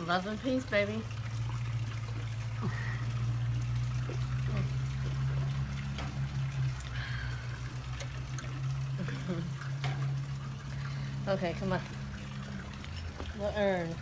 Love and peace, baby. Okay, come on. The urn.